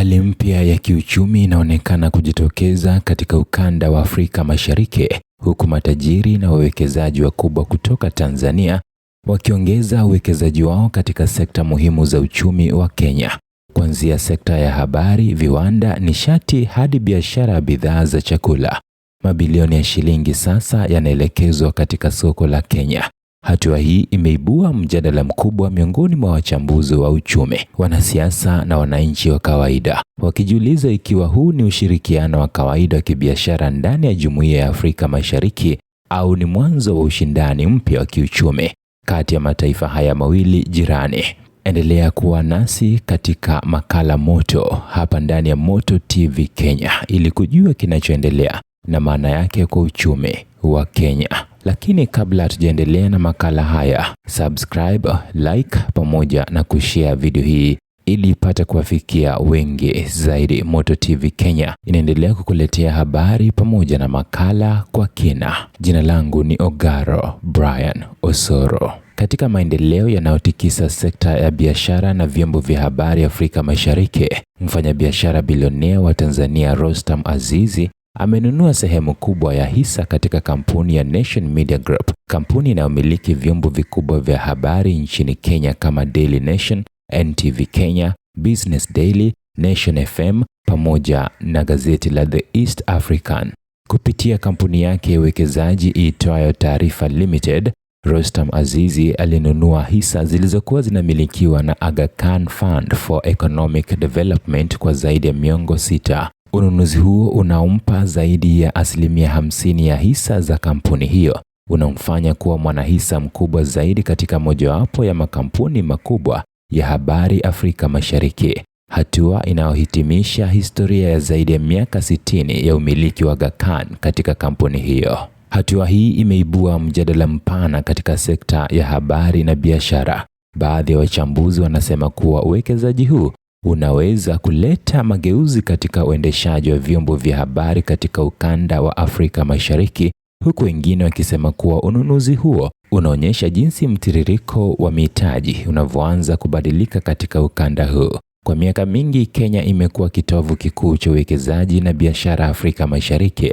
Hali mpya ya kiuchumi inaonekana kujitokeza katika ukanda wa Afrika Mashariki, huku matajiri na wawekezaji wakubwa kutoka Tanzania wakiongeza uwekezaji wao katika sekta muhimu za uchumi wa Kenya, kuanzia sekta ya habari, viwanda, nishati hadi biashara ya bidhaa za chakula. Mabilioni ya shilingi sasa yanaelekezwa katika soko la Kenya. Hatua hii imeibua mjadala mkubwa miongoni mwa wachambuzi wa uchumi, wanasiasa na wananchi wa kawaida, wakijiuliza ikiwa huu ni ushirikiano wa kawaida wa kibiashara ndani ya Jumuiya ya Afrika Mashariki au ni mwanzo wa ushindani mpya wa kiuchumi kati ya mataifa haya mawili jirani. Endelea kuwa nasi katika makala moto hapa ndani ya Moto TV Kenya ili kujua kinachoendelea na maana yake kwa uchumi wa Kenya. Lakini kabla hatujaendelea na makala haya, subscribe, like pamoja na kushare video hii ili ipate kuwafikia wengi zaidi. Moto TV Kenya inaendelea kukuletea habari pamoja na makala kwa kina. Jina langu ni Ogaro Brian Osoro. Katika maendeleo yanayotikisa sekta ya biashara na vyombo vya habari Afrika Mashariki, mfanyabiashara bilionea wa Tanzania Rostam Aziz amenunua sehemu kubwa ya hisa katika kampuni ya Nation Media Group, kampuni inayomiliki vyombo vikubwa vya habari nchini Kenya kama Daily Nation, NTV Kenya, Business Daily, Nation FM pamoja na gazeti la The East African. Kupitia kampuni yake ya uwekezaji iitwayo Taarifa Limited, Rostam Aziz alinunua hisa zilizokuwa zinamilikiwa na Aga Khan Fund for Economic Development kwa zaidi ya miongo 6. Ununuzi huo unaumpa zaidi ya 50% ya hisa za kampuni hiyo, unamfanya kuwa mwanahisa mkubwa zaidi katika mojawapo ya makampuni makubwa ya habari Afrika Mashariki, hatua inayohitimisha historia ya zaidi ya miaka 60 ya umiliki wa Aga Khan katika kampuni hiyo. Hatua hii imeibua mjadala mpana katika sekta ya habari na biashara. Baadhi ya wachambuzi wanasema kuwa uwekezaji huu unaweza kuleta mageuzi katika uendeshaji wa vyombo vya habari katika ukanda wa Afrika Mashariki, huku wengine wakisema kuwa ununuzi huo unaonyesha jinsi mtiririko wa mitaji unavyoanza kubadilika katika ukanda huu. Kwa miaka mingi, Kenya imekuwa kitovu kikuu cha uwekezaji na biashara Afrika Mashariki,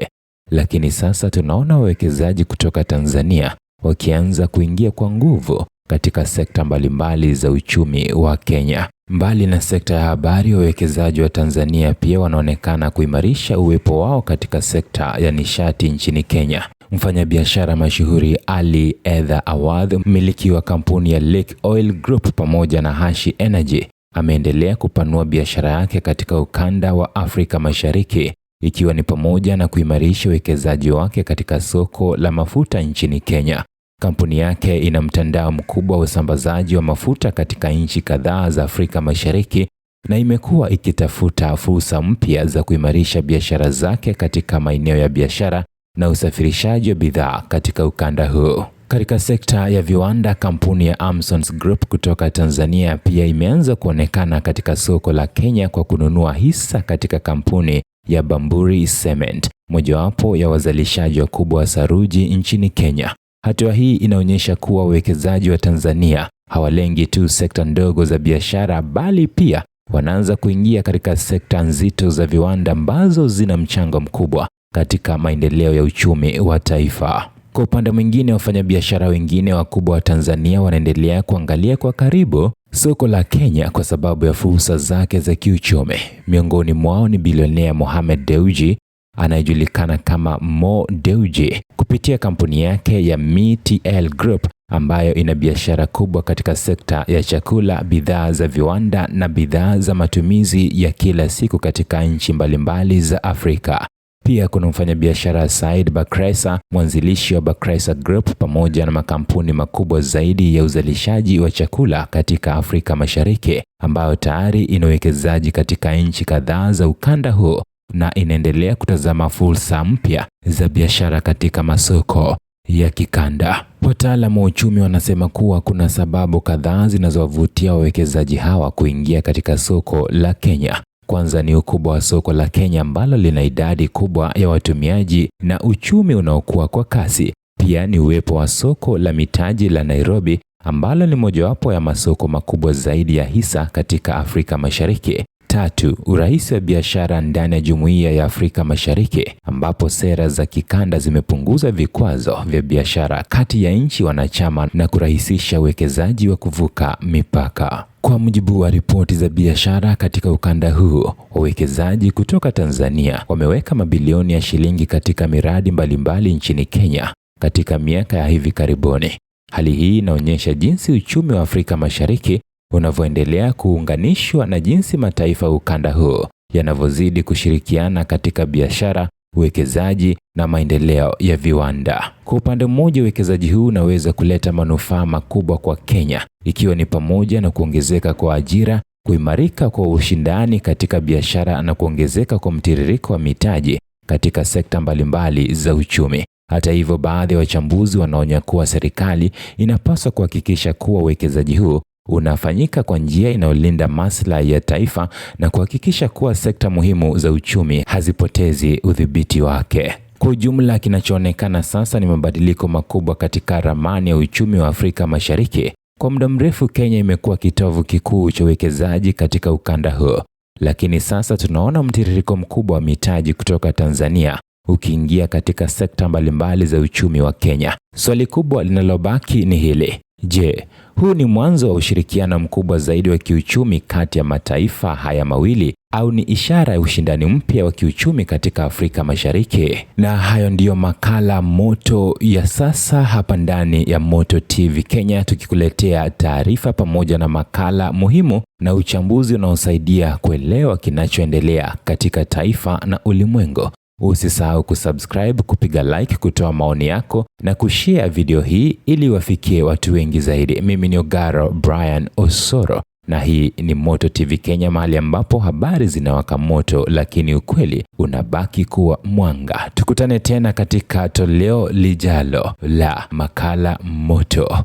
lakini sasa tunaona wawekezaji kutoka Tanzania wakianza kuingia kwa nguvu katika sekta mbalimbali za uchumi wa Kenya. Mbali na sekta ya habari, wawekezaji wa Tanzania pia wanaonekana kuimarisha uwepo wao katika sekta ya nishati nchini Kenya. Mfanyabiashara mashuhuri Ali Edha Awadh, mmiliki wa kampuni ya Lake Oil Group pamoja na Hashi Energy, ameendelea kupanua biashara yake katika ukanda wa Afrika Mashariki, ikiwa ni pamoja na kuimarisha uwekezaji wake katika soko la mafuta nchini Kenya. Kampuni yake ina mtandao mkubwa wa usambazaji wa mafuta katika nchi kadhaa za Afrika Mashariki na imekuwa ikitafuta fursa mpya za kuimarisha biashara zake katika maeneo ya biashara na usafirishaji wa bidhaa katika ukanda huu. Katika sekta ya viwanda, kampuni ya Amsons Group kutoka Tanzania pia imeanza kuonekana katika soko la Kenya kwa kununua hisa katika kampuni ya Bamburi Cement, mojawapo ya wazalishaji wakubwa wa saruji nchini Kenya. Hatua hii inaonyesha kuwa wawekezaji wa Tanzania hawalengi tu sekta ndogo za biashara, bali pia wanaanza kuingia katika sekta nzito za viwanda ambazo zina mchango mkubwa katika maendeleo ya uchumi wa taifa. Kwa upande mwingine, wafanyabiashara wengine wakubwa wa Tanzania wanaendelea kuangalia kwa karibu soko la Kenya kwa sababu ya fursa zake za kiuchumi. Miongoni mwao ni bilionea Mohamed Dewji anayejulikana kama Mo Dewji kupitia kampuni yake ya MTL Group ambayo ina biashara kubwa katika sekta ya chakula, bidhaa za viwanda na bidhaa za matumizi ya kila siku katika nchi mbalimbali za Afrika. Pia kuna mfanyabiashara Said Bakresa, mwanzilishi wa Bakresa Group pamoja na makampuni makubwa zaidi ya uzalishaji wa chakula katika Afrika Mashariki, ambayo tayari ina uwekezaji katika nchi kadhaa za ukanda huu na inaendelea kutazama fursa mpya za biashara katika masoko ya kikanda. Wataalamu wa uchumi wanasema kuwa kuna sababu kadhaa zinazowavutia wawekezaji hawa kuingia katika soko la Kenya. Kwanza ni ukubwa wa soko la Kenya ambalo lina idadi kubwa ya watumiaji na uchumi unaokua kwa kasi. Pia ni uwepo wa soko la mitaji la Nairobi ambalo ni mojawapo ya masoko makubwa zaidi ya hisa katika Afrika Mashariki. Tatu, urahisi wa biashara ndani ya Jumuiya ya Afrika Mashariki, ambapo sera za kikanda zimepunguza vikwazo vya biashara kati ya nchi wanachama na kurahisisha uwekezaji wa kuvuka mipaka. Kwa mujibu wa ripoti za biashara katika ukanda huu, wawekezaji kutoka Tanzania wameweka mabilioni ya shilingi katika miradi mbalimbali nchini Kenya katika miaka ya hivi karibuni. Hali hii inaonyesha jinsi uchumi wa Afrika Mashariki unavyoendelea kuunganishwa na jinsi mataifa ukanda huu yanavyozidi kushirikiana katika biashara, uwekezaji na maendeleo ya viwanda. Kwa upande mmoja, uwekezaji huu unaweza kuleta manufaa makubwa kwa Kenya, ikiwa ni pamoja na kuongezeka kwa ajira, kuimarika kwa ushindani katika biashara na kuongezeka kwa mtiririko wa mitaji katika sekta mbalimbali za uchumi. Hata hivyo, baadhi ya wachambuzi wanaonya kuwa serikali inapaswa kuhakikisha kuwa uwekezaji huu unafanyika kwa njia inayolinda maslahi ya taifa na kuhakikisha kuwa sekta muhimu za uchumi hazipotezi udhibiti wake. Kwa ujumla, kinachoonekana sasa ni mabadiliko makubwa katika ramani ya uchumi wa Afrika Mashariki. Kwa muda mrefu, Kenya imekuwa kitovu kikuu cha uwekezaji katika ukanda huu, lakini sasa tunaona mtiririko mkubwa wa mitaji kutoka Tanzania ukiingia katika sekta mbalimbali za uchumi wa Kenya. Swali kubwa linalobaki ni hili: je, huu ni mwanzo wa ushirikiano mkubwa zaidi wa kiuchumi kati ya mataifa haya mawili, au ni ishara ya ushindani mpya wa kiuchumi katika Afrika Mashariki? Na hayo ndiyo makala moto ya sasa hapa ndani ya Moto TV Kenya, tukikuletea taarifa pamoja na makala muhimu na uchambuzi unaosaidia kuelewa kinachoendelea katika taifa na ulimwengu. Usisahau kusubscribe, kupiga like, kutoa maoni yako na kushare video hii ili wafikie watu wengi zaidi. Mimi ni Ogaro Brian Osoro na hii ni Moto TV Kenya, mahali ambapo habari zinawaka moto lakini ukweli unabaki kuwa mwanga. Tukutane tena katika toleo lijalo la makala moto.